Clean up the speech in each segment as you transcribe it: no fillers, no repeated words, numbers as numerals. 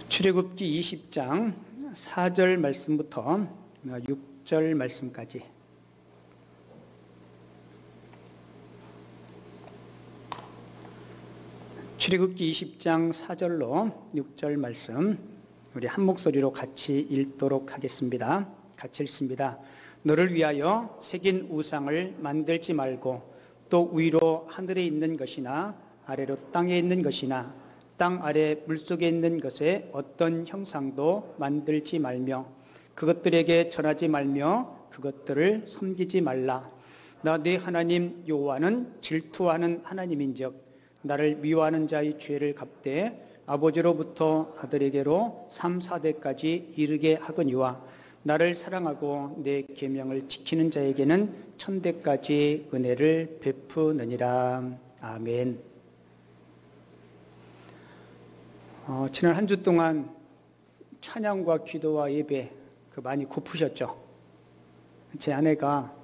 출애굽기 20장 4절 말씀부터 6절 말씀까지. 출애굽기 20장 4절로 6절 말씀 우리 한 목소리로 같이 읽도록 하겠습니다. 같이 읽습니다. 너를 위하여 새긴 우상을 만들지 말고 또 위로 하늘에 있는 것이나 아래로 땅에 있는 것이나 땅 아래 물속에 있는 것에 어떤 형상도 만들지 말며 그것들에게 절하지 말며 그것들을 섬기지 말라. 나 네 하나님 여호와는 질투하는 하나님인즉 나를 미워하는 자의 죄를 갚되 아버지로부터 아들에게로 3, 4대까지 이르게 하거니와 나를 사랑하고 내 계명을 지키는 자에게는 천대까지 은혜를 베푸느니라. 아멘. 지난 한 주 동안 찬양과 기도와 예배 많이 고프셨죠? 제 아내가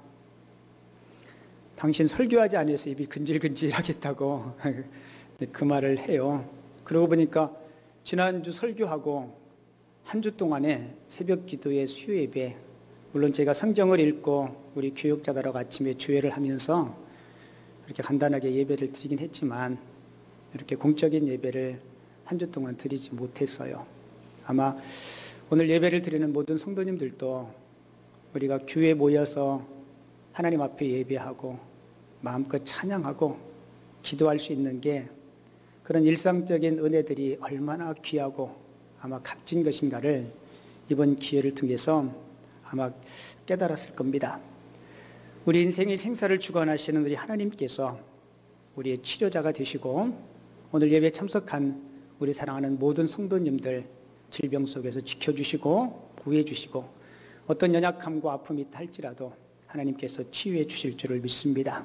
당신 설교하지 않아서 입이 근질근질하겠다고 그 말을 해요. 그러고 보니까 지난주 설교하고 한 주 동안에 새벽 기도의 수요 예배, 물론 제가 성경을 읽고 우리 교육자들하고 아침에 주회를 하면서 이렇게 간단하게 예배를 드리긴 했지만 이렇게 공적인 예배를 한 주 동안 드리지 못했어요. 아마 오늘 예배를 드리는 모든 성도님들도 우리가 교회에 모여서 하나님 앞에 예배하고 마음껏 찬양하고 기도할 수 있는 게 그런 일상적인 은혜들이 얼마나 귀하고 아마 값진 것인가를 이번 기회를 통해서 아마 깨달았을 겁니다. 우리 인생의 생사를 주관하시는 우리 하나님께서 우리의 치료자가 되시고 오늘 예배에 참석한 우리 사랑하는 모든 성도님들 질병 속에서 지켜주시고 구해주시고 어떤 연약함과 아픔이 있다 할지라도 하나님께서 치유해 주실 줄을 믿습니다.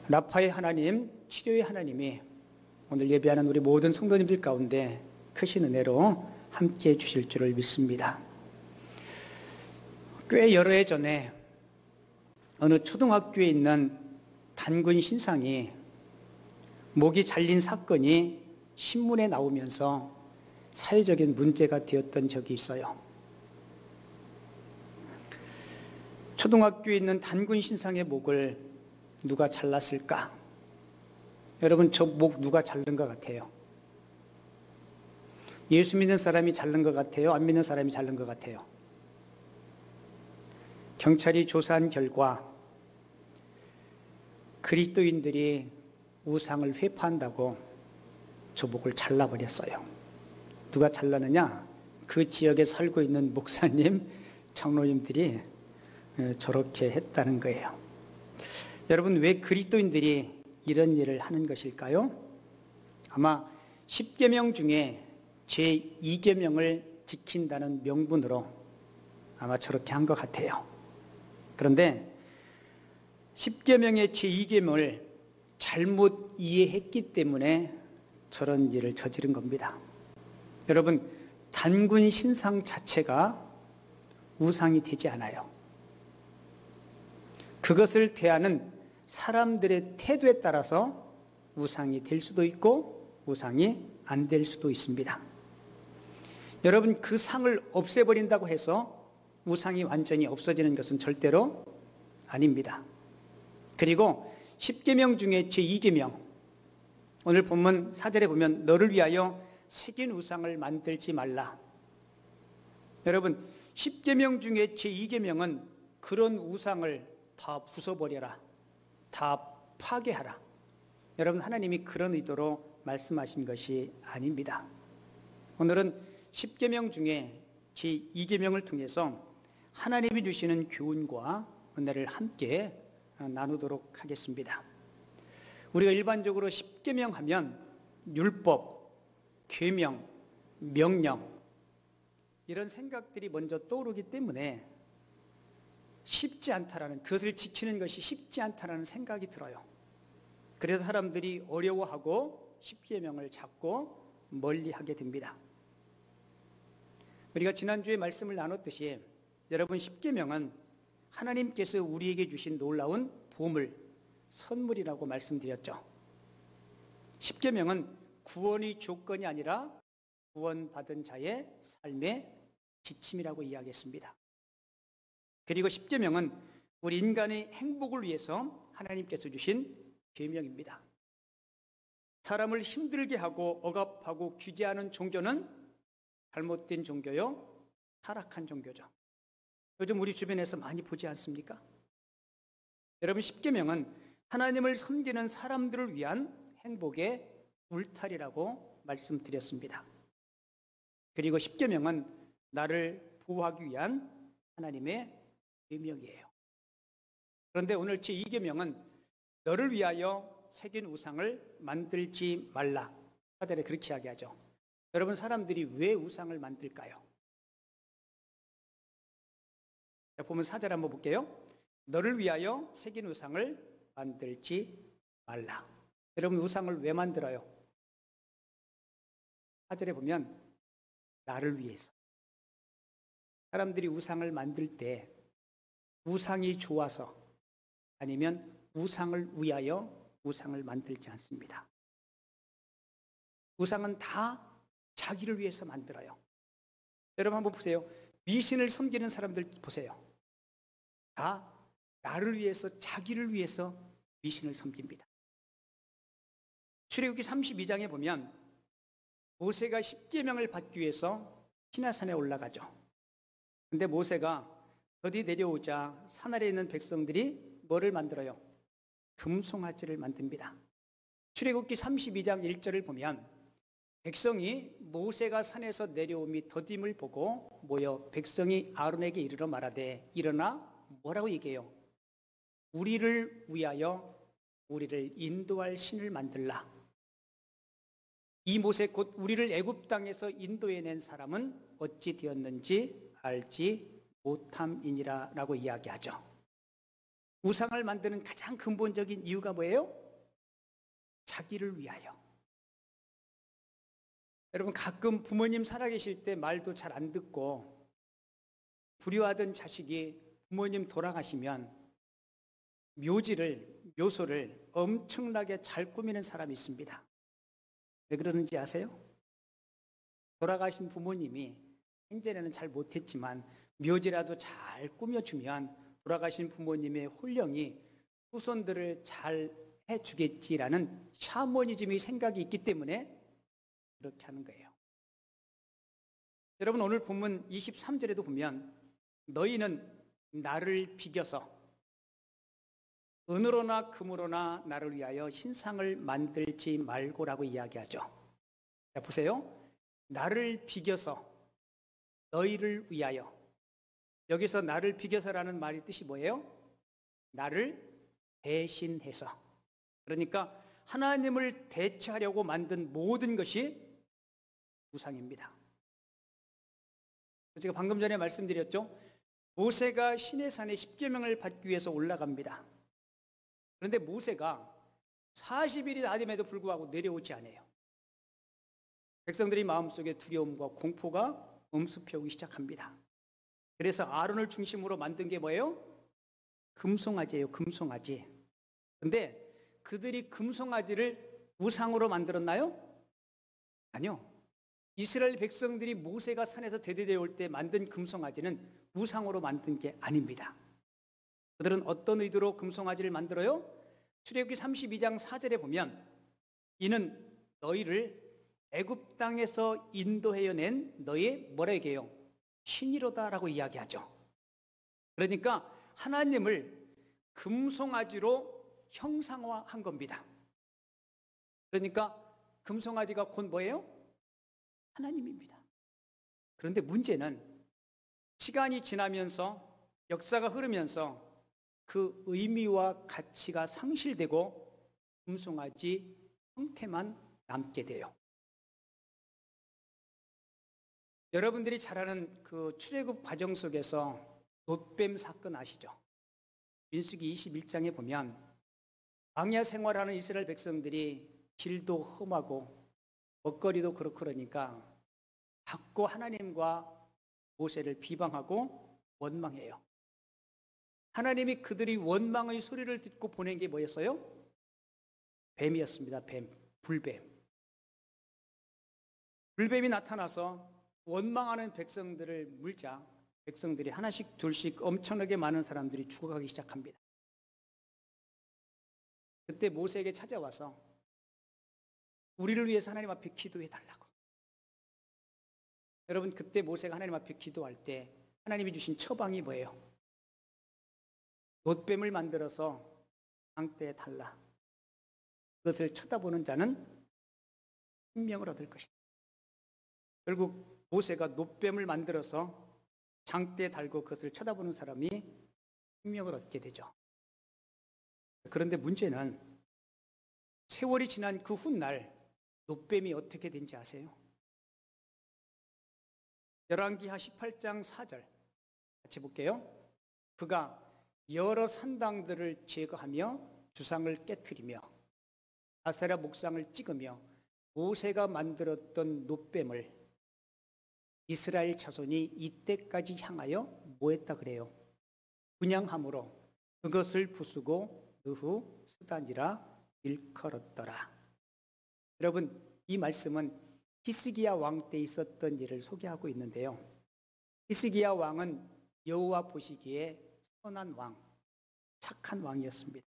라파의 하나님, 치료의 하나님이 오늘 예배하는 우리 모든 성도님들 가운데 크신 은혜로 함께해 주실 줄을 믿습니다. 꽤 여러 해 전에 어느 초등학교에 있는 단군 신상이 목이 잘린 사건이 신문에 나오면서 사회적인 문제가 되었던 적이 있어요. 초등학교에 있는 단군 신상의 목을 누가 잘랐을까? 여러분, 저 목 누가 자른 것 같아요? 예수 믿는 사람이 자른 것 같아요? 안 믿는 사람이 자른 것 같아요? 경찰이 조사한 결과 그리스도인들이 우상을 회파한다고 저 목을 잘라버렸어요. 누가 잘랐느냐? 그 지역에 살고 있는 목사님, 장로님들이 저렇게 했다는 거예요. 여러분, 왜 그리스도인들이 이런 일을 하는 것일까요? 아마 10계명 중에 제2계명을 지킨다는 명분으로 아마 저렇게 한 것 같아요. 그런데 10계명의 제2계명을 잘못 이해했기 때문에 저런 일을 저지른 겁니다. 여러분, 단군 신상 자체가 우상이 되지 않아요. 그것을 대하는 사람들의 태도에 따라서 우상이 될 수도 있고 우상이 안 될 수도 있습니다. 여러분, 그 상을 없애버린다고 해서 우상이 완전히 없어지는 것은 절대로 아닙니다. 그리고 10계명 중에 제2계명, 오늘 본문 4절에 보면 너를 위하여 새긴 우상을 만들지 말라. 여러분, 10계명 중에 제2계명은 그런 우상을 다 부숴버려라, 다 파괴하라. 여러분, 하나님이 그런 의도로 말씀하신 것이 아닙니다. 오늘은 10계명 중에 제2계명을 통해서 하나님이 주시는 교훈과 은혜를 함께 나누도록 하겠습니다. 우리가 일반적으로 10계명 하면 율법, 계명, 명령 이런 생각들이 먼저 떠오르기 때문에 쉽지 않다라는, 그것을 지키는 것이 쉽지 않다라는 생각이 들어요. 그래서 사람들이 어려워하고 10계명을 자꾸 멀리하게 됩니다. 우리가 지난주에 말씀을 나눴듯이 여러분, 10계명은 하나님께서 우리에게 주신 놀라운 보물, 선물이라고 말씀드렸죠. 10계명은 구원의 조건이 아니라 구원받은 자의 삶의 지침이라고 이야기했습니다. 그리고 십계명은 우리 인간의 행복을 위해서 하나님께서 주신 계명입니다. 사람을 힘들게 하고 억압하고 규제하는 종교는 잘못된 종교요, 타락한 종교죠. 요즘 우리 주변에서 많이 보지 않습니까? 여러분, 십계명은 하나님을 섬기는 사람들을 위한 행복의 울타리라고 말씀드렸습니다. 그리고 십계명은 나를 보호하기 위한 하나님의 계명이에요. 그런데 오늘 제2계명은 너를 위하여 새긴 우상을 만들지 말라. 사절에 그렇게 이야기하죠. 여러분, 사람들이 왜 우상을 만들까요? 자, 보면 사절 한번 볼게요. 너를 위하여 새긴 우상을 만들지 말라. 여러분, 우상을 왜 만들어요? 사절에 보면 나를 위해서. 사람들이 우상을 만들 때 우상이 좋아서 아니면 우상을 위하여 우상을 만들지 않습니다. 우상은 다 자기를 위해서 만들어요. 여러분 한번 보세요. 미신을 섬기는 사람들 보세요. 다 나를 위해서, 자기를 위해서 미신을 섬깁니다. 출애굽기 32장에 보면 모세가 십계명을 받기 위해서 시내산에 올라가죠. 근데 모세가 더디 내려오자 산 아래에 있는 백성들이 뭐를 만들어요? 금송아지를 만듭니다. 출애굽기 32장 1절을 보면 백성이 모세가 산에서 내려옴이 더딤을 보고 모여 백성이 아론에게 이르러 말하되 일어나 뭐라고 얘기해요? 우리를 위하여 우리를 인도할 신을 만들라. 이 모세 곧 우리를 애굽 땅에서 인도해낸 사람은 어찌 되었는지 알지 못함이니라 라고 이야기하죠. 우상을 만드는 가장 근본적인 이유가 뭐예요? 자기를 위하여. 여러분, 가끔 부모님 살아계실 때 말도 잘 안 듣고 불효하던 자식이 부모님 돌아가시면 묘소를 엄청나게 잘 꾸미는 사람이 있습니다. 왜 그러는지 아세요? 돌아가신 부모님이 현재는 잘 못했지만 묘지라도 잘 꾸며주면 돌아가신 부모님의 혼령이 후손들을 잘 해주겠지라는 샤머니즘의 생각이 있기 때문에 그렇게 하는 거예요. 여러분, 오늘 본문 23절에도 보면 너희는 나를 비겨서 은으로나 금으로나 나를 위하여 신상을 만들지 말고라고 이야기하죠. 자, 보세요. 나를 비겨서 너희를 위하여. 여기서 나를 비겨서라는 말의 뜻이 뭐예요? 나를 대신해서. 그러니까 하나님을 대체하려고 만든 모든 것이 우상입니다. 제가 방금 전에 말씀드렸죠. 모세가 시내산에 십계명을 받기 위해서 올라갑니다. 그런데 모세가 40일이 다 됨에도 불구하고 내려오지 않아요. 백성들이 마음속에 두려움과 공포가 엄습해오기 시작합니다. 그래서 아론을 중심으로 만든 게 뭐예요? 금송아지예요. 금송아지. 근데 그들이 금송아지를 우상으로 만들었나요? 아니요. 이스라엘 백성들이 모세가 산에서 대대되올 때 만든 금송아지는 우상으로 만든 게 아닙니다. 그들은 어떤 의도로 금송아지를 만들어요? 출애굽기 32장 4절에 보면 이는 너희를 애굽 땅에서 인도해낸 너희의 뭐라 얘기해요? 신이로다라고 이야기하죠. 그러니까 하나님을 금송아지로 형상화한 겁니다. 그러니까 금송아지가 곧 뭐예요? 하나님입니다. 그런데 문제는 시간이 지나면서 역사가 흐르면서 그 의미와 가치가 상실되고 금송아지 형태만 남게 돼요. 여러분들이 잘 아는 그 출애굽 과정 속에서 놋뱀 사건 아시죠? 민수기 21장에 보면 광야 생활하는 이스라엘 백성들이 길도 험하고 먹거리도 그렇고 그러니까 자꾸 하나님과 모세를 비방하고 원망해요. 하나님이 그들이 원망의 소리를 듣고 보낸 게 뭐였어요? 뱀이었습니다. 뱀, 불뱀. 불뱀이 나타나서 원망하는 백성들을 물자 백성들이 하나씩 둘씩 엄청나게 많은 사람들이 죽어가기 시작합니다. 그때 모세에게 찾아와서 우리를 위해서 하나님 앞에 기도해 달라고. 여러분, 그때 모세가 하나님 앞에 기도할 때 하나님이 주신 처방이 뭐예요? 놋뱀을 만들어서 장대에 달라. 그것을 쳐다보는 자는 생명을 얻을 것이다. 결국 모세가 놋뱀을 만들어서 장대에 달고 그것을 쳐다보는 사람이 생명을 얻게 되죠. 그런데 문제는 세월이 지난 그 훗날 놋뱀이 어떻게 된지 아세요? 열왕기하 18장 4절 같이 볼게요. 그가 여러 산당들을 제거하며 주상을 깨트리며 아세라 목상을 찍으며 모세가 만들었던 놋뱀을 이스라엘 자손이 이때까지 향하여 뭐했다 그래요? 분향함으로 그것을 부수고 느후 스단이라 일컬었더라. 여러분, 이 말씀은 히스기야 왕 때 있었던 일을 소개하고 있는데요. 히스기야 왕은 여호와 보시기에 선한 왕, 착한 왕이었습니다.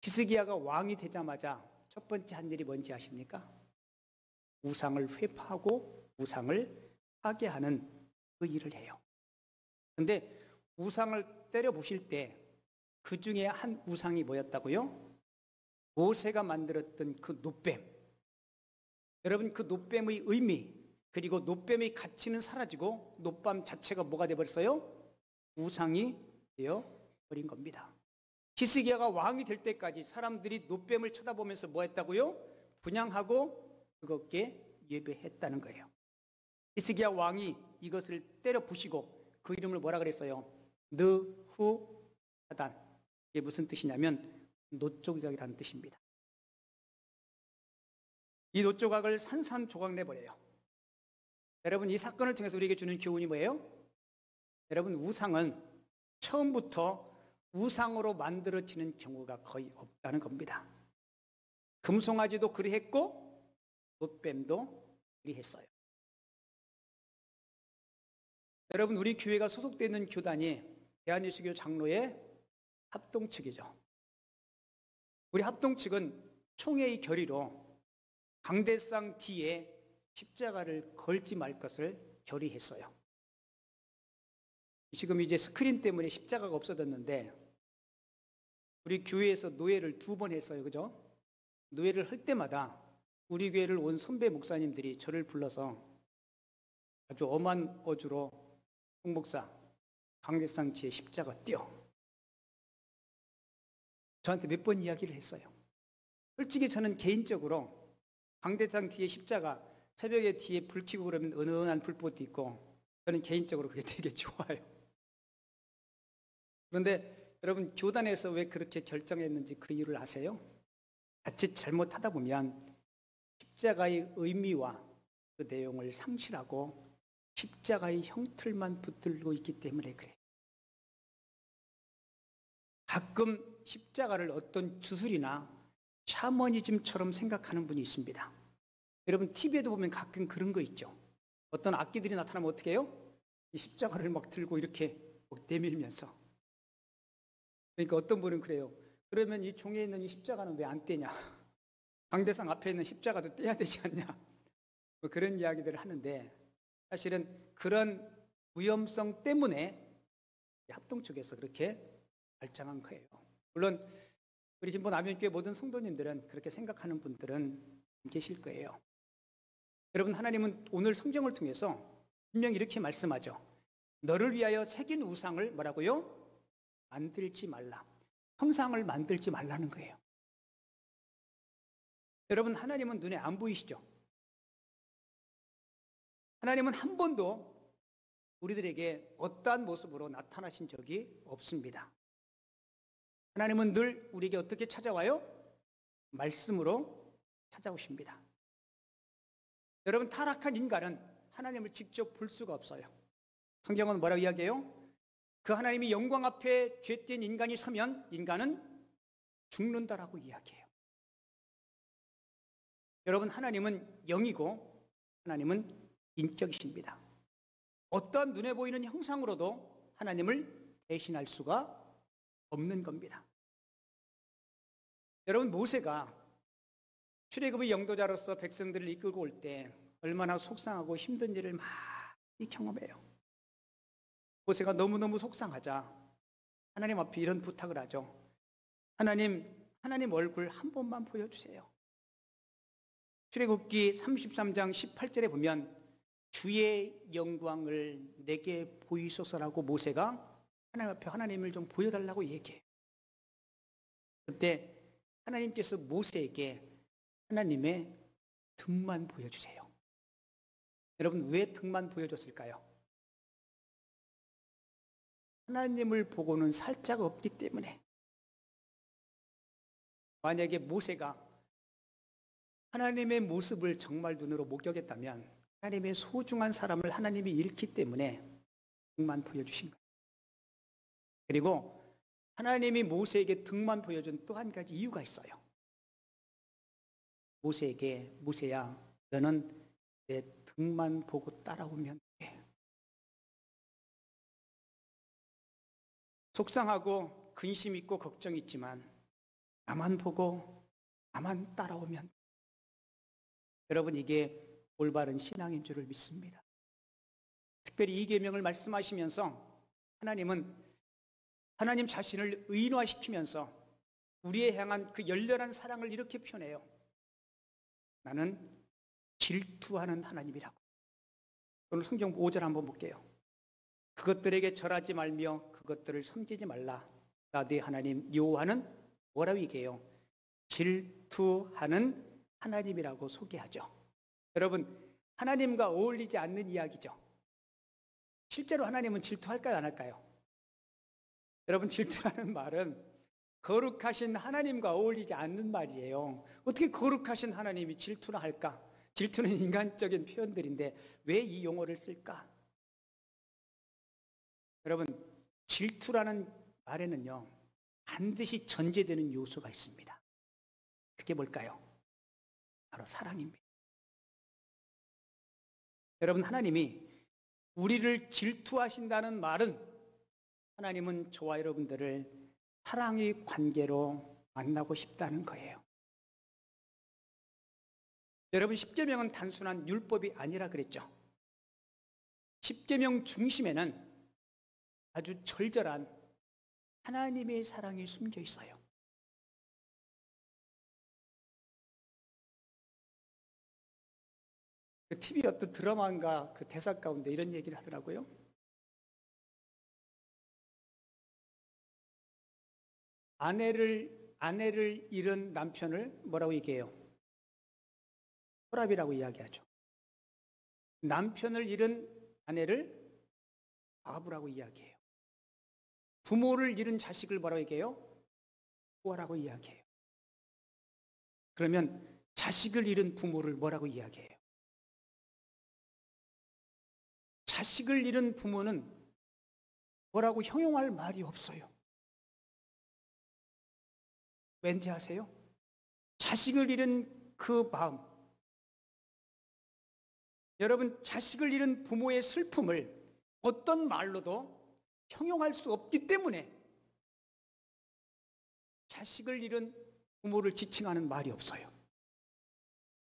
히스기야가 왕이 되자마자 첫 번째 한 일이 뭔지 아십니까? 우상을 회파하고 우상을 파괴하는 그 일을 해요. 그런데 우상을 때려 부실 때 그 중에 한 우상이 뭐였다고요? 모세가 만들었던 그 놋뱀. 여러분, 그 놋뱀의 의미 그리고 놋뱀의 가치는 사라지고 놋뱀 자체가 뭐가 되어버렸어요? 우상이 되어버린 겁니다. 히스기야가 왕이 될 때까지 사람들이 놋뱀을 쳐다보면서 뭐 했다고요? 분향하고 그것께 예배했다는 거예요. 히스기야 왕이 이것을 때려 부시고 그 이름을 뭐라 그랬어요? 느후하단. 이게 무슨 뜻이냐면 놋조각이라는 뜻입니다. 이 놋조각을 산산조각 내버려요. 여러분, 이 사건을 통해서 우리에게 주는 교훈이 뭐예요? 여러분, 우상은 처음부터 우상으로 만들어지는 경우가 거의 없다는 겁니다. 금송아지도 그리했고 놋뱀도 그리했어요. 여러분, 우리 교회가 소속되어 있는 교단이 대한예수교 장로의 합동측이죠. 우리 합동측은 총회의 결의로 강대상 뒤에 십자가를 걸지 말 것을 결의했어요. 지금 이제 스크린 때문에 십자가가 없어졌는데 우리 교회에서 노예를 2번 했어요. 그죠? 노예를 할 때마다 우리 교회를 온 선배 목사님들이 저를 불러서 아주 엄한 어조로 송 목사 강대상 뒤에 십자가 띄어. 저한테 몇 번 이야기를 했어요. 솔직히 저는 개인적으로 강대상 뒤에 십자가 새벽에 뒤에 불 켜고 그러면 은은한 불꽃도 있고 저는 개인적으로 그게 되게 좋아요. 그런데 여러분, 교단에서 왜 그렇게 결정했는지 그 이유를 아세요? 자칫 잘못하다 보면 십자가의 의미와 그 내용을 상실하고 십자가의 형틀만 붙들고 있기 때문에 그래요. 가끔 십자가를 어떤 주술이나 샤머니즘처럼 생각하는 분이 있습니다. 여러분, TV에도 보면 가끔 그런 거 있죠. 어떤 악기들이 나타나면 어떻게 해요? 이 십자가를 막 들고 이렇게 막 내밀면서. 그러니까 어떤 분은 그래요. 그러면 이 종에 있는 이 십자가는 왜 안 떼냐? 강대상 앞에 있는 십자가도 떼야 되지 않냐? 뭐 그런 이야기들을 하는데 사실은 그런 위험성 때문에 합동 쪽에서 그렇게 발장한 거예요. 물론 우리 김포 남현교회 모든 성도님들은 그렇게 생각하는 분들은 계실 거예요. 여러분, 하나님은 오늘 성경을 통해서 분명히 이렇게 말씀하죠. 너를 위하여 새긴 우상을 뭐라고요? 만들지 말라. 형상을 만들지 말라는 거예요. 여러분, 하나님은 눈에 안 보이시죠? 하나님은 한 번도 우리들에게 어떠한 모습으로 나타나신 적이 없습니다. 하나님은 늘 우리에게 어떻게 찾아와요? 말씀으로 찾아오십니다. 여러분, 타락한 인간은 하나님을 직접 볼 수가 없어요. 성경은 뭐라고 이야기해요? 그 하나님이 영광 앞에 죄된 인간이 서면 인간은 죽는다라고 이야기해요. 여러분, 하나님은 영이고 하나님은 인격이십니다. 어떠한 눈에 보이는 형상으로도 하나님을 대신할 수가 없는 겁니다. 여러분, 모세가 출애굽의 영도자로서 백성들을 이끌고 올 때 얼마나 속상하고 힘든 일을 많이 경험해요. 모세가 너무너무 속상하자 하나님 앞에 이런 부탁을 하죠. 하나님 얼굴 한 번만 보여주세요. 출애굽기 33장 18절에 보면 주의 영광을 내게 보이소서라고 모세가 하나님 앞에 하나님을 좀 보여달라고 얘기해요. 그때 하나님께서 모세에게 하나님의 등만 보여주세요. 여러분, 왜 등만 보여줬을까요? 하나님을 보고는 살짝 없기 때문에. 만약에 모세가 하나님의 모습을 정말 눈으로 목격했다면 하나님의 소중한 사람을 하나님이 잃기 때문에 등만 보여주신 거예요. 그리고 하나님이 모세에게 등만 보여준 또 한 가지 이유가 있어요. 모세에게 모세야, 너는 내 등만 보고 따라오면 돼. 속상하고 근심 있고 걱정 있지만 나만 보고 나만 따라오면 돼. 여러분, 이게 올바른 신앙인 줄을 믿습니다. 특별히 이 계명을 말씀하시면서 하나님 자신을 의인화시키면서 우리에 향한 그 열렬한 사랑을 이렇게 표현해요. 나는 질투하는 하나님이라고. 오늘 성경 5절 한번 볼게요. 그것들에게 절하지 말며 그것들을 섬기지 말라. 나 네 하나님 여호와는 뭐라고 얘기해요? 질투하는 하나님이라고 소개하죠. 여러분, 하나님과 어울리지 않는 이야기죠. 실제로 하나님은 질투할까요, 안 할까요? 여러분, 질투라는 말은 거룩하신 하나님과 어울리지 않는 말이에요. 어떻게 거룩하신 하나님이 질투나 할까? 질투는 인간적인 표현들인데 왜 이 용어를 쓸까? 여러분, 질투라는 말에는요, 반드시 전제되는 요소가 있습니다. 그게 뭘까요? 바로 사랑입니다. 여러분, 하나님이 우리를 질투하신다는 말은 하나님은 저와 여러분들을 사랑의 관계로 만나고 싶다는 거예요. 여러분, 십계명은 단순한 율법이 아니라 그랬죠. 십계명 중심에는 아주 절절한 하나님의 사랑이 숨겨 있어요. 그 TV 어떤 드라마인가 그 대사 가운데 이런 얘기를 하더라고요. 아내를 잃은 남편을 뭐라고 얘기해요? 호랍이라고 이야기하죠. 남편을 잃은 아내를 바보라고 이야기해요. 부모를 잃은 자식을 뭐라고 얘기해요? 호라고 이야기해요. 그러면 자식을 잃은 부모를 뭐라고 이야기해요? 자식을 잃은 부모는 뭐라고 형용할 말이 없어요. 왠지 아세요? 자식을 잃은 그 마음. 여러분, 자식을 잃은 부모의 슬픔을 어떤 말로도 형용할 수 없기 때문에 자식을 잃은 부모를 지칭하는 말이 없어요.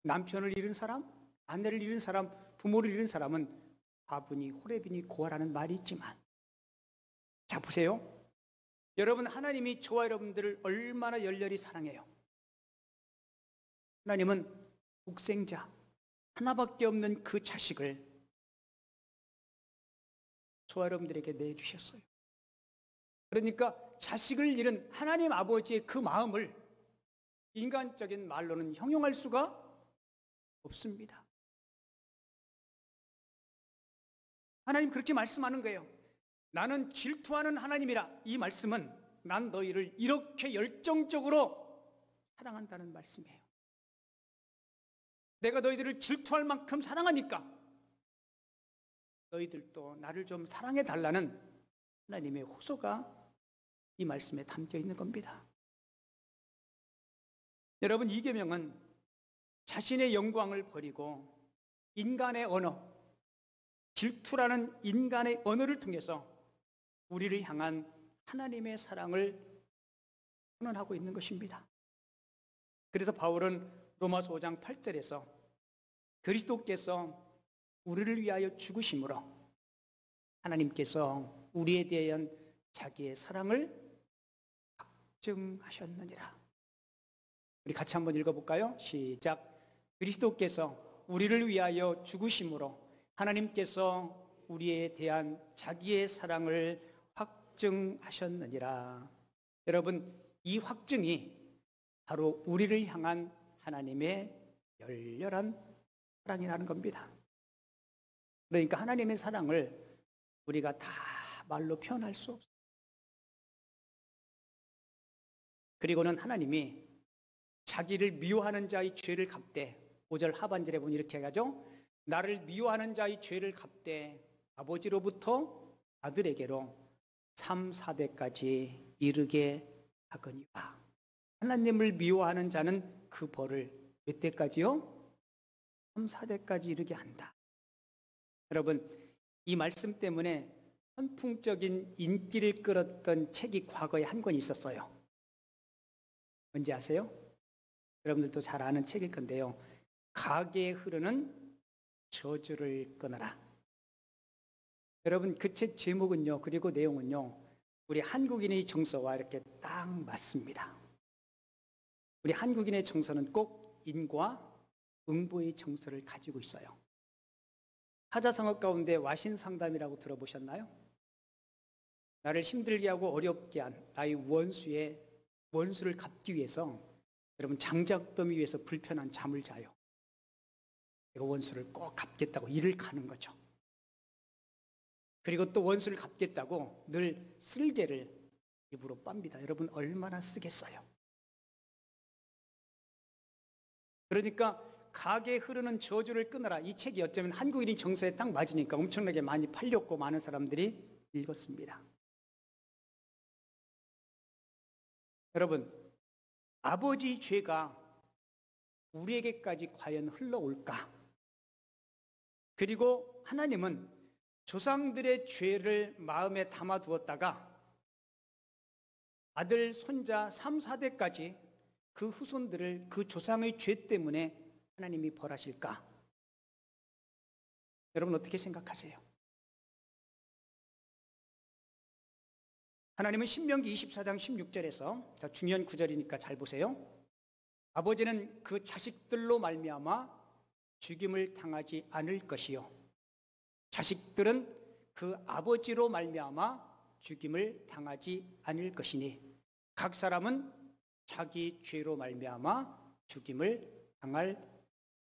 남편을 잃은 사람, 아내를 잃은 사람, 부모를 잃은 사람은 바보니 호랩이니 고아라는 말이 있지만, 자 보세요. 여러분, 하나님이 저와 여러분들을 얼마나 열렬히 사랑해요. 하나님은 독생자 하나밖에 없는 그 자식을 저와 여러분들에게 내주셨어요. 그러니까 자식을 잃은 하나님 아버지의 그 마음을 인간적인 말로는 형용할 수가 없습니다. 하나님 그렇게 말씀하는 거예요. 나는 질투하는 하나님이라. 이 말씀은 난 너희를 이렇게 열정적으로 사랑한다는 말씀이에요. 내가 너희들을 질투할 만큼 사랑하니까 너희들도 나를 좀 사랑해 달라는 하나님의 호소가 이 말씀에 담겨 있는 겁니다. 여러분, 이 계명은 자신의 영광을 버리고 인간의 언어, 질투라는 인간의 언어를 통해서 우리를 향한 하나님의 사랑을 선언하고 있는 것입니다. 그래서 바울은 로마서 5장 8절에서 그리스도께서 우리를 위하여 죽으심으로 하나님께서 우리에 대한 자기의 사랑을 확증하셨느니라. 우리 같이 한번 읽어볼까요? 시작. 그리스도께서 우리를 위하여 죽으심으로 하나님께서 우리에 대한 자기의 사랑을 확증하셨느니라. 여러분, 이 확증이 바로 우리를 향한 하나님의 열렬한 사랑이라는 겁니다. 그러니까 하나님의 사랑을 우리가 다 말로 표현할 수 없어요. 그리고는 하나님이 자기를 미워하는 자의 죄를 갚되, 5절 하반절에 보면 이렇게 하죠. 나를 미워하는 자의 죄를 갚되 아버지로부터 아들에게로 3, 4대까지 이르게 하거니와. 하나님을 미워하는 자는 그 벌을 몇 대까지요? 3, 4대까지 이르게 한다. 여러분, 이 말씀 때문에 선풍적인 인기를 끌었던 책이 과거에 한 권 있었어요. 뭔지 아세요? 여러분들도 잘 아는 책일 건데요. 가게에 흐르는 저주를 끊어라. 여러분, 그 책 제목은요, 그리고 내용은요, 우리 한국인의 정서와 이렇게 딱 맞습니다. 우리 한국인의 정서는 꼭 인과 응보의 정서를 가지고 있어요. 사자성어 가운데 와신상담이라고 들어보셨나요? 나를 힘들게 하고 어렵게 한 나의 원수를 갚기 위해서 여러분 장작더미 위에서 불편한 잠을 자요. 내가 원수를 꼭 갚겠다고 일을 가는 거죠. 그리고 또 원수를 갚겠다고 늘 쓸개를 입으로 빱니다. 여러분 얼마나 쓰겠어요? 그러니까 가게에 흐르는 저주를 끊어라. 이 책이 어쩌면 한국인의 정서에 딱 맞으니까 엄청나게 많이 팔렸고 많은 사람들이 읽었습니다. 여러분, 아버지의 죄가 우리에게까지 과연 흘러올까? 그리고 하나님은 조상들의 죄를 마음에 담아두었다가 아들, 손자 3, 4대까지 그 후손들을 그 조상의 죄 때문에 하나님이 벌하실까? 여러분 어떻게 생각하세요? 하나님은 신명기 24장 16절에서 중요한 구절이니까 잘 보세요. 아버지는 그 자식들로 말미암아 죽임을 당하지 않을 것이요 자식들은 그 아버지로 말미암아 죽임을 당하지 않을 것이니 각 사람은 자기 죄로 말미암아 죽임을 당할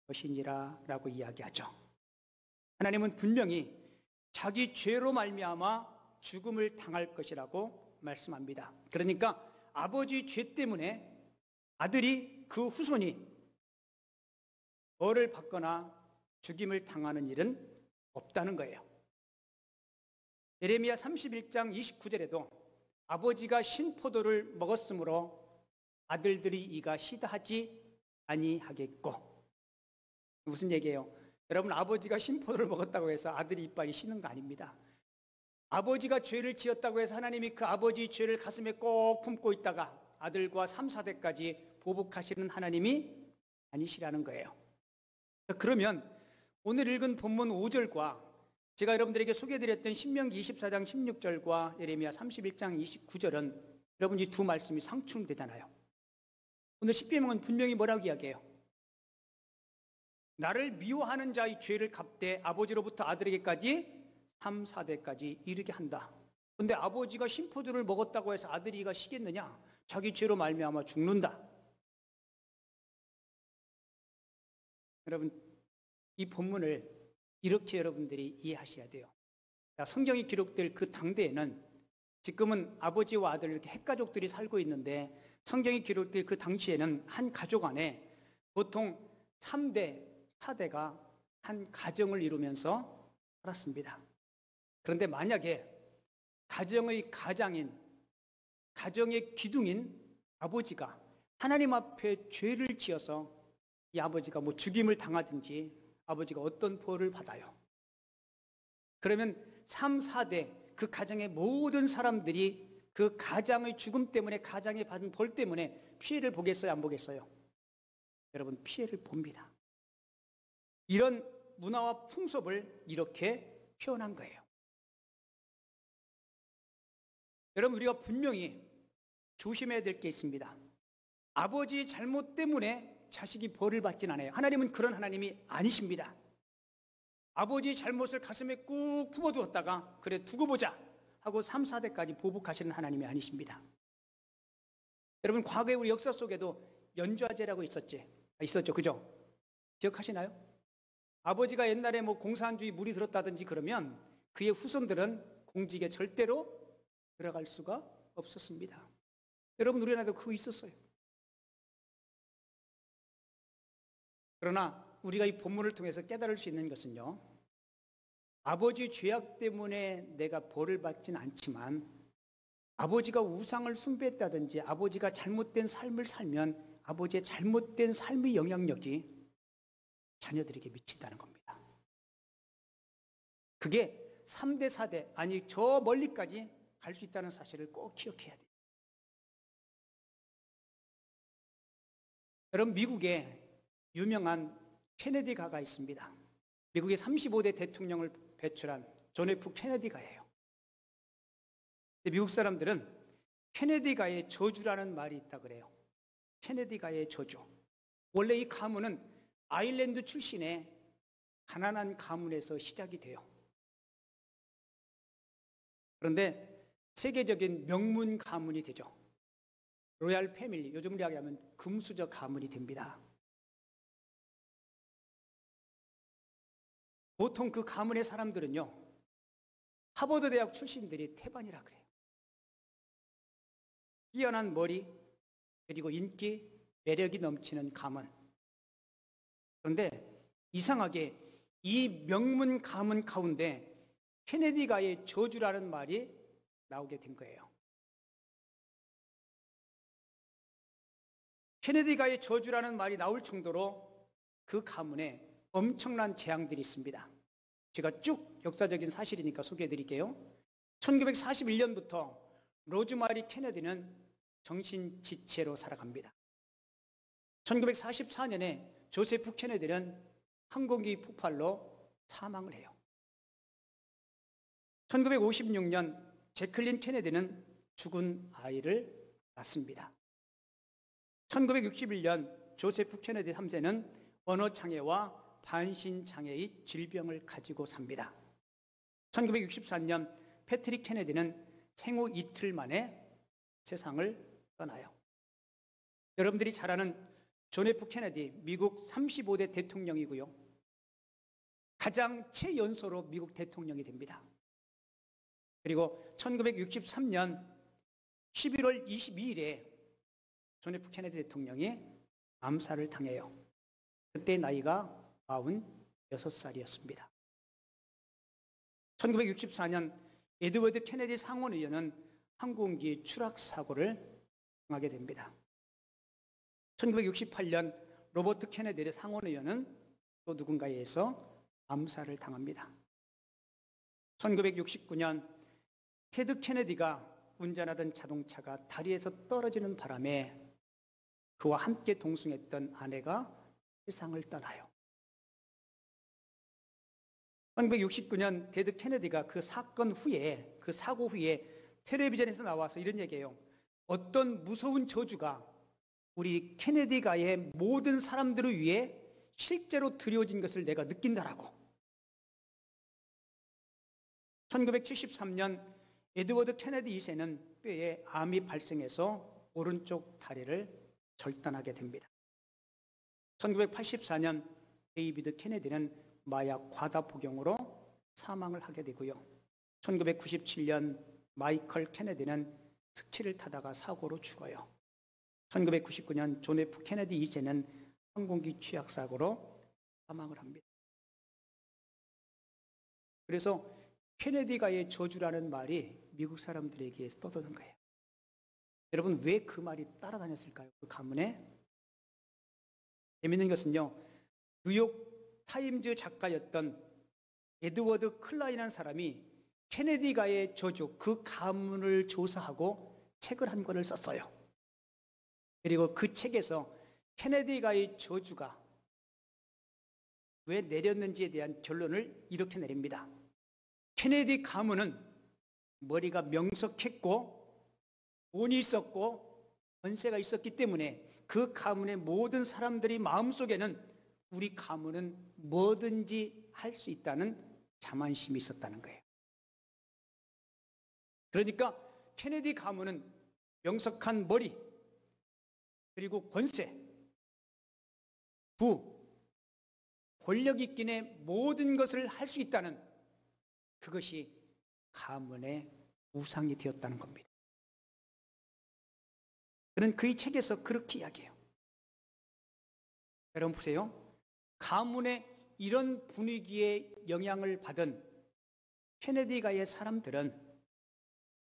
것이니라 라고 이야기하죠. 하나님은 분명히 자기 죄로 말미암아 죽음을 당할 것이라고 말씀합니다. 그러니까 아버지 죄 때문에 아들이 그 후손이 벌을 받거나 죽임을 당하는 일은 없다는 거예요. 예레미야 31장 29절에도 아버지가 신포도를 먹었으므로 아들들이 이가 시다하지 아니하겠고. 무슨 얘기예요? 여러분, 아버지가 신포도를 먹었다고 해서 아들이 이빨이 시는 거 아닙니다. 아버지가 죄를 지었다고 해서 하나님이 그 아버지의 죄를 가슴에 꼭 품고 있다가 아들과 3, 4대까지 보복하시는 하나님이 아니시라는 거예요. 그러면 오늘 읽은 본문 5절과 제가 여러분들에게 소개해드렸던 신명기 24장 16절과 예레미야 31장 29절은 여러분 이 두 말씀이 상충되잖아요. 오늘 십계명은 분명히 뭐라고 이야기해요? 나를 미워하는 자의 죄를 갚되 아버지로부터 아들에게까지 3, 4대까지 이르게 한다. 그런데 아버지가 신포도를 먹었다고 해서 아들이가 시겠느냐? 자기 죄로 말미암아 죽는다. 여러분, 이 본문을 이렇게 여러분들이 이해하셔야 돼요. 성경이 기록될 그 당대에는 지금은 아버지와 아들 이렇게 핵가족들이 살고 있는데 성경이 기록될 그 당시에는 한 가족 안에 보통 3대, 4대가 한 가정을 이루면서 살았습니다. 그런데 만약에 가정의 가장인, 가정의 기둥인 아버지가 하나님 앞에 죄를 지어서 이 아버지가 죽임을 당하든지 아버지가 어떤 벌을 받아요? 그러면 3, 4대 그 가정의 모든 사람들이 그 가장의 죽음 때문에 가장이 받은 벌 때문에 피해를 보겠어요? 안 보겠어요? 여러분, 피해를 봅니다. 이런 문화와 풍습을 이렇게 표현한 거예요. 여러분, 우리가 분명히 조심해야 될 게 있습니다. 아버지의 잘못 때문에 자식이 벌을 받진 않아요. 하나님은 그런 하나님이 아니십니다. 아버지의 잘못을 가슴에 꾹 품어두었다가 그래 두고 보자 하고 3, 4대까지 보복하시는 하나님이 아니십니다. 여러분, 과거에 우리 역사 속에도 연좌제라고 있었죠. 그죠? 기억하시나요? 아버지가 옛날에 뭐 공산주의 물이 들었다든지 그러면 그의 후손들은 공직에 절대로 들어갈 수가 없었습니다. 여러분, 우리나라도 그거 있었어요. 그러나 우리가 이 본문을 통해서 깨달을 수 있는 것은요, 아버지 죄악 때문에 내가 벌을 받진 않지만 아버지가 우상을 숭배했다든지 아버지가 잘못된 삶을 살면 아버지의 잘못된 삶의 영향력이 자녀들에게 미친다는 겁니다. 그게 3대, 4대, 아니 저 멀리까지 갈 수 있다는 사실을 꼭 기억해야 돼요. 여러분, 미국에 유명한 케네디가가 있습니다. 미국의 35대 대통령을 배출한 존 F 케네디가예요. 미국 사람들은 케네디가의 저주라는 말이 있다 그래요. 케네디가의 저주. 원래 이 가문은 아일랜드 출신의 가난한 가문에서 시작이 돼요. 그런데 세계적인 명문 가문이 되죠. 로얄 패밀리, 요즘 이야기하면 금수저 가문이 됩니다. 보통 그 가문의 사람들은요, 하버드 대학 출신들이 태반이라 그래요. 뛰어난 머리, 그리고 인기, 매력이 넘치는 가문. 그런데 이상하게 이 명문 가문 가운데 케네디가의 저주라는 말이 나오게 된 거예요. 케네디가의 저주라는 말이 나올 정도로 그 가문에 엄청난 재앙들이 있습니다. 제가 쭉 역사적인 사실이니까 소개해 드릴게요. 1941년부터 로즈마리 케네디는 정신지체로 살아갑니다. 1944년에 조세프 케네디는 항공기 폭발로 사망을 해요. 1956년 제클린 케네디는 죽은 아이를 낳습니다. 1961년 조세프 케네디 3세는 언어장애와 반신장애의 질병을 가지고 삽니다. 1964년 패트릭 케네디는 생후 이틀 만에 세상을 떠나요. 여러분들이 잘 아는 존 F 케네디, 미국 35대 대통령이고요. 가장 최연소로 미국 대통령이 됩니다. 그리고 1963년 11월 22일에 존 F 케네디 대통령이 암살을 당해요. 그때 나이가 46살이었습니다. 1964년 에드워드 케네디 상원의원은 항공기 추락 사고를 당하게 됩니다. 1968년 로버트 케네디 상원의원은 또 누군가에 의해서 암살을 당합니다. 1969년 테드 케네디가 운전하던 자동차가 다리에서 떨어지는 바람에 그와 함께 동승했던 아내가 세상을 떠나요. 1969년 테드 케네디가 그 사건 후에, 그 사고 후에 텔레비전에서 나와서 이런 얘기해요. 어떤 무서운 저주가 우리 케네디가의 모든 사람들을 위해 실제로 드려진 것을 내가 느낀다라고. 1973년 에드워드 케네디 2세는 뼈에 암이 발생해서 오른쪽 다리를 절단하게 됩니다. 1984년 데이비드 케네디는 마약 과다 복용으로 사망을 하게 되고요. 1997년 마이클 케네디는 스키를 타다가 사고로 죽어요. 1999년 존 F 케네디 2세는 항공기 취약 사고로 사망을 합니다. 그래서 케네디가의 저주라는 말이 미국 사람들에게 떠도는 거예요. 여러분, 왜 그 말이 따라다녔을까요? 그 가문에? 재밌는 것은요, 뉴욕 타임즈 작가였던 에드워드 클라인이라는 사람이 케네디가의 저주, 그 가문을 조사하고 책을 한 권을 썼어요. 그리고 그 책에서 케네디가의 저주가 왜 내렸는지에 대한 결론을 이렇게 내립니다. 케네디 가문은 머리가 명석했고 돈이 있었고 권세가 있었기 때문에 그 가문의 모든 사람들이 마음속에는 우리 가문은 뭐든지 할 수 있다는 자만심이 있었다는 거예요. 그러니까 케네디 가문은 명석한 머리, 그리고 권세, 부, 권력 있기에 모든 것을 할 수 있다는 그것이 가문의 우상이 되었다는 겁니다. 그는 그의 책에서 그렇게 이야기해요. 여러분 보세요. 가문의 이런 분위기에 영향을 받은 케네디가의 사람들은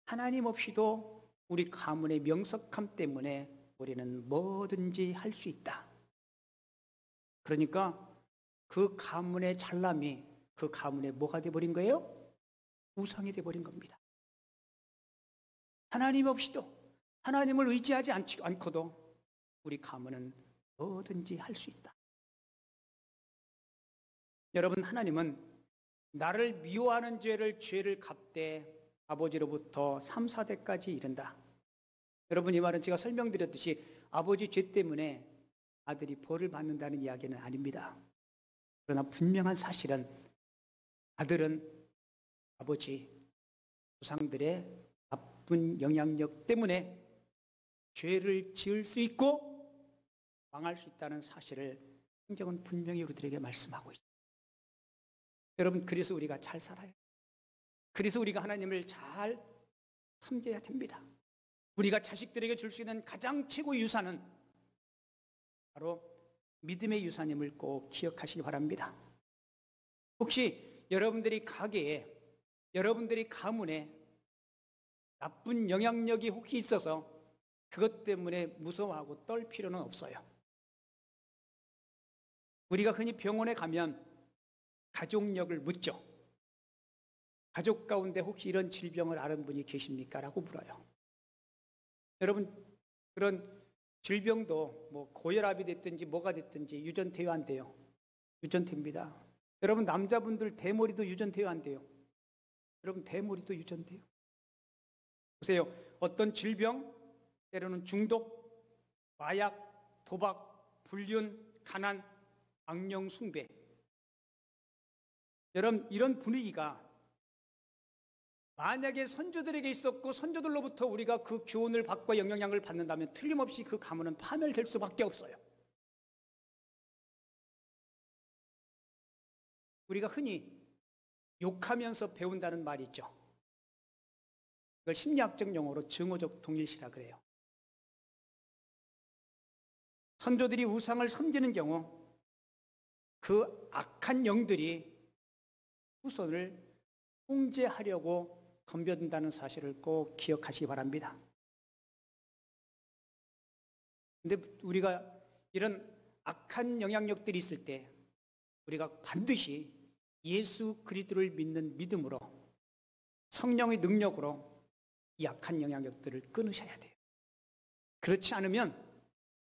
하나님 없이도 우리 가문의 명석함 때문에 우리는 뭐든지 할 수 있다. 그러니까 그 가문의 잘남이 그 가문의 뭐가 되어버린 거예요? 우상이 되어버린 겁니다. 하나님 없이도, 하나님을 의지하지 않고도 우리 가문은 뭐든지 할 수 있다. 여러분, 하나님은 나를 미워하는 죄를 갚되 아버지로부터 3, 4대까지 이른다. 여러분, 이 말은 제가 설명드렸듯이 아버지 죄 때문에 아들이 벌을 받는다는 이야기는 아닙니다. 그러나 분명한 사실은 아들은 아버지, 조상들의 나쁜 영향력 때문에 죄를 지을 수 있고 망할 수 있다는 사실을 성경은 분명히 우리들에게 말씀하고 있습니다. 여러분, 그래서 우리가 잘 살아요. 그래서 우리가 하나님을 잘 섬겨야 됩니다. 우리가 자식들에게 줄 수 있는 가장 최고의 유산은 바로 믿음의 유산임을 꼭 기억하시기 바랍니다. 혹시 여러분들이 가게에, 여러분들이 가문에 나쁜 영향력이 혹시 있어서 그것 때문에 무서워하고 떨 필요는 없어요. 우리가 흔히 병원에 가면 가족력을 묻죠. 가족 가운데 혹시 이런 질병을 앓은 분이 계십니까? 라고 물어요. 여러분, 그런 질병도 뭐 고혈압이 됐든지 뭐가 됐든지 유전돼요, 안 돼요? 유전됩니다. 여러분, 남자분들 대머리도 유전돼요, 안 돼요? 여러분, 대머리도 유전돼요. 보세요. 어떤 질병, 때로는 중독, 마약, 도박, 불륜, 가난, 악령 숭배. 여러분, 이런 분위기가 만약에 선조들에게 있었고 선조들로부터 우리가 그 교훈을 받고 영향을 받는다면 틀림없이 그 가문은 파멸될 수밖에 없어요. 우리가 흔히 욕하면서 배운다는 말이 있죠. 이걸 심리학적 용어로 증오적 동일시라 그래요. 선조들이 우상을 섬기는 경우 그 악한 영들이 후손을 통제하려고 덤벼든다는 사실을 꼭 기억하시기 바랍니다. 근데 우리가 이런 악한 영향력들이 있을 때 우리가 반드시 예수 그리스도를 믿는 믿음으로 성령의 능력으로 이 악한 영향력들을 끊으셔야 돼요. 그렇지 않으면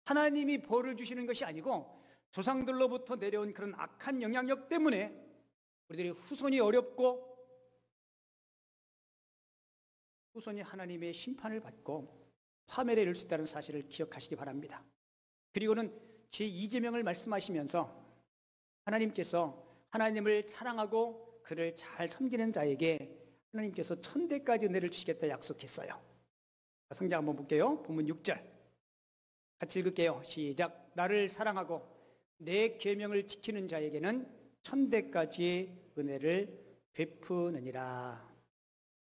하나님이 벌을 주시는 것이 아니고 조상들로부터 내려온 그런 악한 영향력 때문에 우리들의 후손이 어렵고 후손이 하나님의 심판을 받고 파멸에 이를 수 있다는 사실을 기억하시기 바랍니다. 그리고는 제2계명을 말씀하시면서 하나님께서 하나님을 사랑하고 그를 잘 섬기는 자에게 하나님께서 1000대까지 은혜를 주시겠다 약속했어요. 성경 한번 볼게요. 본문 6절 같이 읽을게요. 시작. 나를 사랑하고 내 계명을 지키는 자에게는 1000대까지 은혜를 베푸느니라.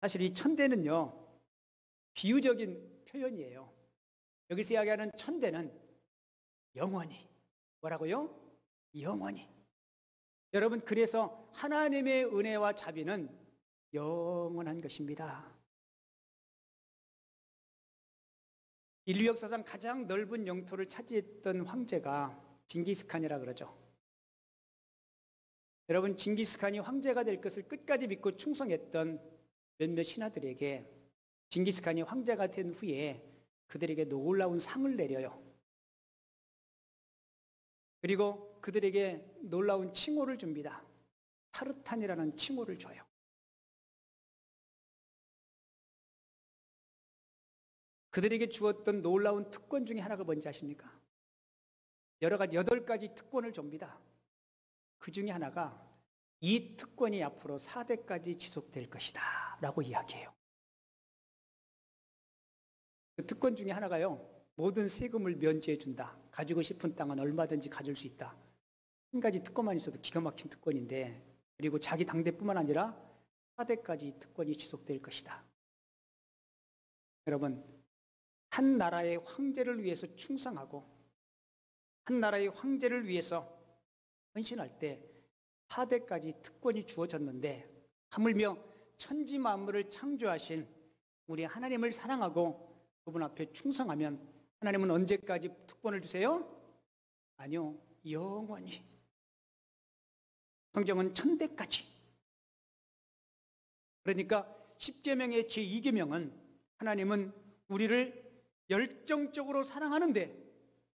사실 이 1000대는요 비유적인 표현이에요. 여기서 이야기하는 1000대는 영원히, 뭐라고요? 영원히. 여러분, 그래서 하나님의 은혜와 자비는 영원한 것입니다. 인류 역사상 가장 넓은 영토를 차지했던 황제가 징기스칸이라 그러죠. 여러분, 징기스칸이 황제가 될 것을 끝까지 믿고 충성했던 몇몇 신하들에게 징기스칸이 황제가 된 후에 그들에게 놀라운 상을 내려요. 그리고 그들에게 놀라운 칭호를 줍니다. 타르탄이라는 칭호를 줘요. 그들에게 주었던 놀라운 특권 중에 하나가 뭔지 아십니까? 여러 가지 8가지 특권을 줍니다. 그 중에 하나가 이 특권이 앞으로 4대까지 지속될 것이다 라고 이야기해요. 그 특권 중에 하나가요, 모든 세금을 면제해 준다. 가지고 싶은 땅은 얼마든지 가질 수 있다. 한 가지 특권만 있어도 기가 막힌 특권인데, 그리고 자기 당대뿐만 아니라 4대까지 특권이 지속될 것이다. 여러분, 한 나라의 황제를 위해서 충성하고 한 나라의 황제를 위해서 헌신할 때 4대까지 특권이 주어졌는데, 하물며 천지 만물을 창조하신 우리 하나님을 사랑하고 그분 앞에 충성하면 하나님은 언제까지 특권을 주세요? 아니요, 영원히. 성경은 1000대까지. 그러니까 10계명의 제2계명은 하나님은 우리를 열정적으로 사랑하는데,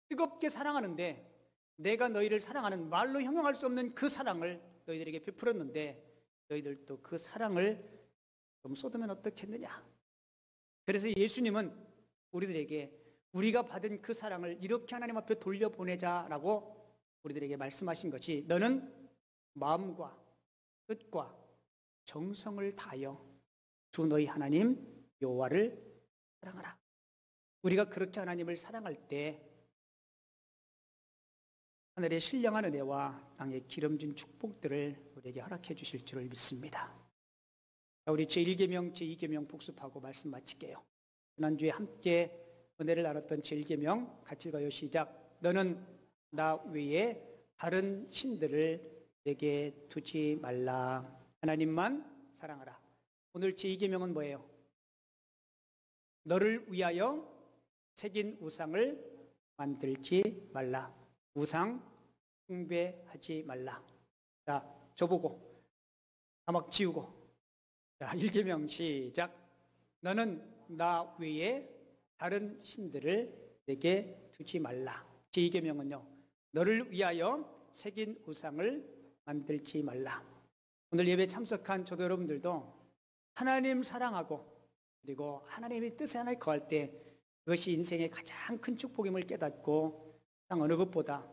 뜨겁게 사랑하는데, 내가 너희를 사랑하는, 말로 형용할 수 없는 그 사랑을 너희들에게 베풀었는데 너희들도 그 사랑을 좀 쏟으면 어떻겠느냐. 그래서 예수님은 우리들에게 우리가 받은 그 사랑을 이렇게 하나님 앞에 돌려보내자라고 우리들에게 말씀하신 것이, 너는 마음과 뜻과 정성을 다하여 주 너희 하나님 여호와를 사랑하라. 우리가 그렇게 하나님을 사랑할 때 하늘의 신령한 은혜와 땅의 기름진 축복들을 우리에게 허락해 주실 줄을 믿습니다. 우리 제1계명, 제2계명 복습하고 말씀 마칠게요. 지난주에 함께 은혜를 나눴던 제1계명 같이 읽어요. 시작. 너는 나 외에 다른 신들을 내게 두지 말라. 하나님만 사랑하라. 오늘 제2계명은 뭐예요? 너를 위하여 새긴 우상을 만들지 말라. 우상 숭배하지 말라. 자, 저보고 자막 지우고. 자, 1계명 시작. 너는 나 외에 다른 신들을 내게 두지 말라. 제2계명은요, 너를 위하여 새긴 우상을 만들지 말라. 오늘 예배 참석한 저도 여러분들도 하나님 사랑하고 그리고 하나님의 뜻에 하나에 거할 때 그것이 인생의 가장 큰 축복임을 깨닫고 어느 것보다